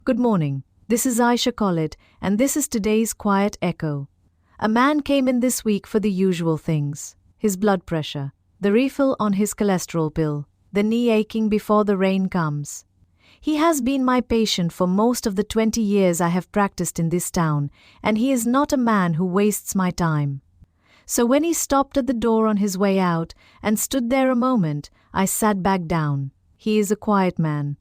Good morning. This is Aisha Khalid, and this is today's Quiet Echo. A man came in this week for the usual things: his blood pressure, the refill on his cholesterol pill, the knee aching before the rain comes. He has been my patient for most of the 20 years I have practiced in this town, and he is not a man who wastes my time. So when he stopped at the door on his way out and stood there a moment, I sat back down. He is a quiet man.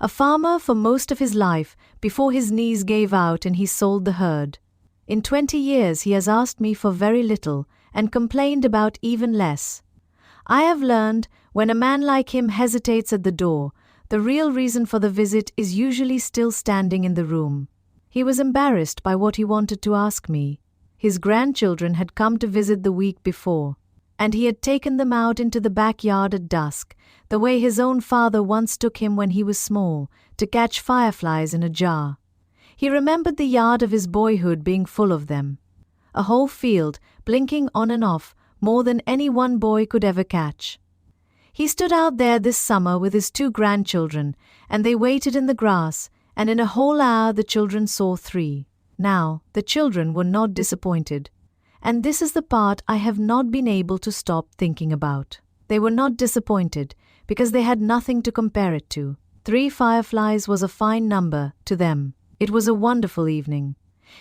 A farmer for most of his life before his knees gave out and he sold the herd. In 20 years he has asked me for very little and complained about even less. I have learned when a man like him hesitates at the door, the real reason for the visit is usually still standing in the room. He was embarrassed by what he wanted to ask me. His grandchildren had come to visit the week before, and he had taken them out into the backyard at dusk, the way his own father once took him when he was small, to catch fireflies in a jar. He remembered the yard of his boyhood being full of them. A whole field, blinking on and off, more than any one boy could ever catch. He stood out there this summer with his 2 grandchildren, and they waited in the grass, and in a whole hour the children saw 3. Now, the children were not disappointed. And this is the part I have not been able to stop thinking about. They were not disappointed because they had nothing to compare it to. 3 fireflies was a fine number to them. It was a wonderful evening.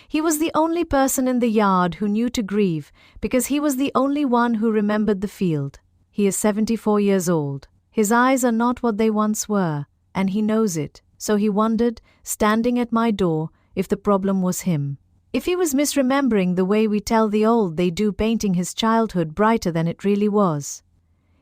He was the only person in the yard who knew to grieve because he was the only one who remembered the field. He is 74 years old. His eyes are not what they once were, and he knows it. So he wondered, standing at my door, if the problem was him. If he was misremembering the way we tell the old they do, painting his childhood brighter than it really was.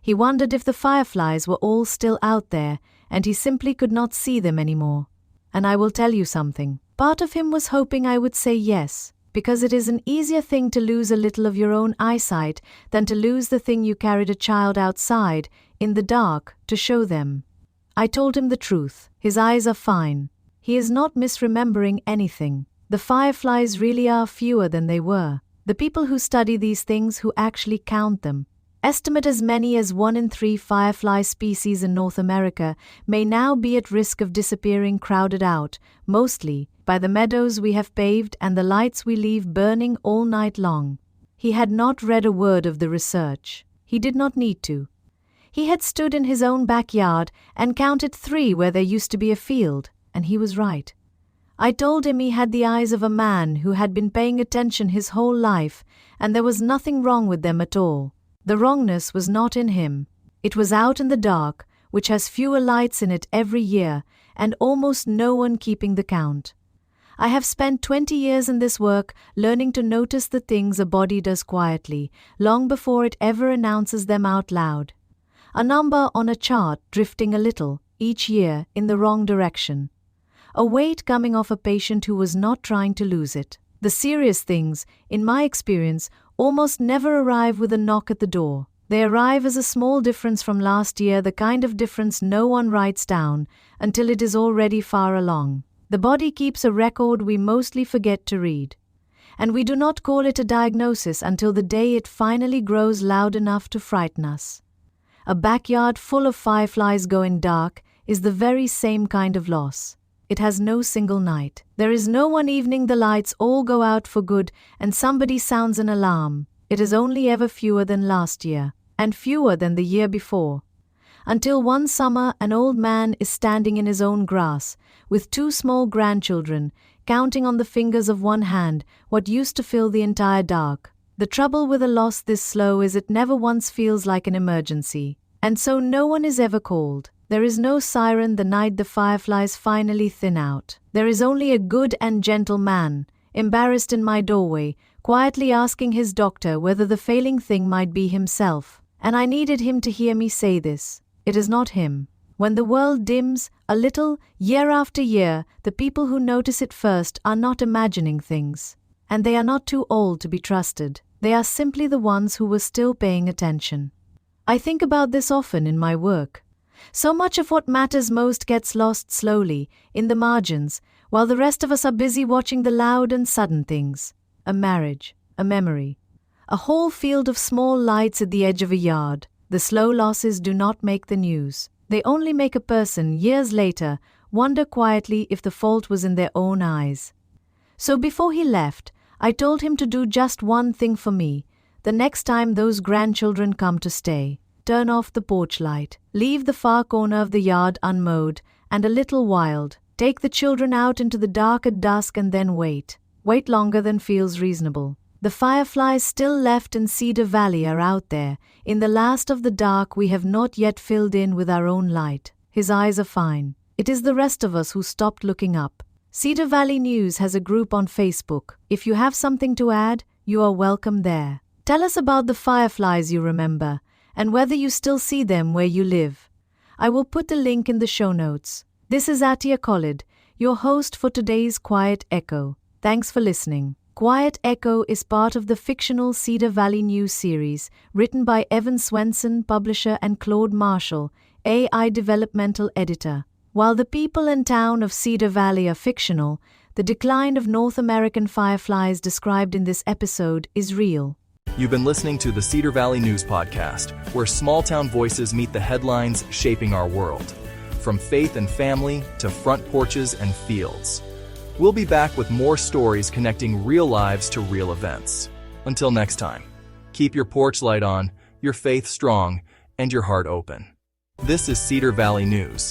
He wondered if the fireflies were all still out there and he simply could not see them anymore. And I will tell you something. Part of him was hoping I would say yes, because it is an easier thing to lose a little of your own eyesight than to lose the thing you carried a child outside, in the dark, to show them. I told him the truth. His eyes are fine. He is not misremembering anything. The fireflies really are fewer than they were. The people who study these things, who actually count them, estimate as many as 1 in 3 firefly species in North America may now be at risk of disappearing, crowded out, mostly, by the meadows we have paved and the lights we leave burning all night long. He had not read a word of the research. He did not need to. He had stood in his own backyard and counted 3 where there used to be a field, and he was right. I told him he had the eyes of a man who had been paying attention his whole life, and there was nothing wrong with them at all. The wrongness was not in him. It was out in the dark, which has fewer lights in it every year, and almost no one keeping the count. I have spent 20 years in this work learning to notice the things a body does quietly, long before it ever announces them out loud. A number on a chart drifting a little, each year, in the wrong direction. A weight coming off a patient who was not trying to lose it. The serious things, in my experience, almost never arrive with a knock at the door. They arrive as a small difference from last year, the kind of difference no one writes down until it is already far along. The body keeps a record we mostly forget to read. And we do not call it a diagnosis until the day it finally grows loud enough to frighten us. A backyard full of fireflies going dark is the very same kind of loss. It has no single night. There is no one evening the lights all go out for good and somebody sounds an alarm. It is only ever fewer than last year, and fewer than the year before. Until one summer an old man is standing in his own grass, with 2 small grandchildren, counting on the fingers of one hand what used to fill the entire dark. The trouble with a loss this slow is it never once feels like an emergency, and so no one is ever called. There is no siren the night the fireflies finally thin out. There is only a good and gentle man, embarrassed in my doorway, quietly asking his doctor whether the failing thing might be himself. And I needed him to hear me say this. It is not him. When the world dims a little, year after year, the people who notice it first are not imagining things. And they are not too old to be trusted. They are simply the ones who were still paying attention. I think about this often in my work. So much of what matters most gets lost slowly, in the margins, while the rest of us are busy watching the loud and sudden things. A marriage, a memory, a whole field of small lights at the edge of a yard. The slow losses do not make the news. They only make a person, years later, wonder quietly if the fault was in their own eyes. So before he left, I told him to do just one thing for me. The next time those grandchildren come to stay, turn off the porch light, leave the far corner of the yard unmowed and a little wild, take the children out into the dark at dusk and then wait. Wait longer than feels reasonable. The fireflies still left in Cedar Valley are out there. In the last of the dark we have not yet filled in with our own light. His eyes are fine. It is the rest of us who stopped looking up. Cedar Valley News has a group on Facebook. If you have something to add, you are welcome there. Tell us about the fireflies you remember, and whether you still see them where you live. I will put the link in the show notes. This is Aisha Khalid, your host for today's Quiet Echo. Thanks for listening. Quiet Echo is part of the fictional Cedar Valley News series, written by Evan Swenson, publisher, and Claude Marshall, AI developmental editor. While the people and town of Cedar Valley are fictional, the decline of North American fireflies described in this episode is real. You've been listening to the Cedar Valley News Podcast, where small-town voices meet the headlines shaping our world. From faith and family to front porches and fields. We'll be back with more stories connecting real lives to real events. Until next time, keep your porch light on, your faith strong, and your heart open. This is Cedar Valley News.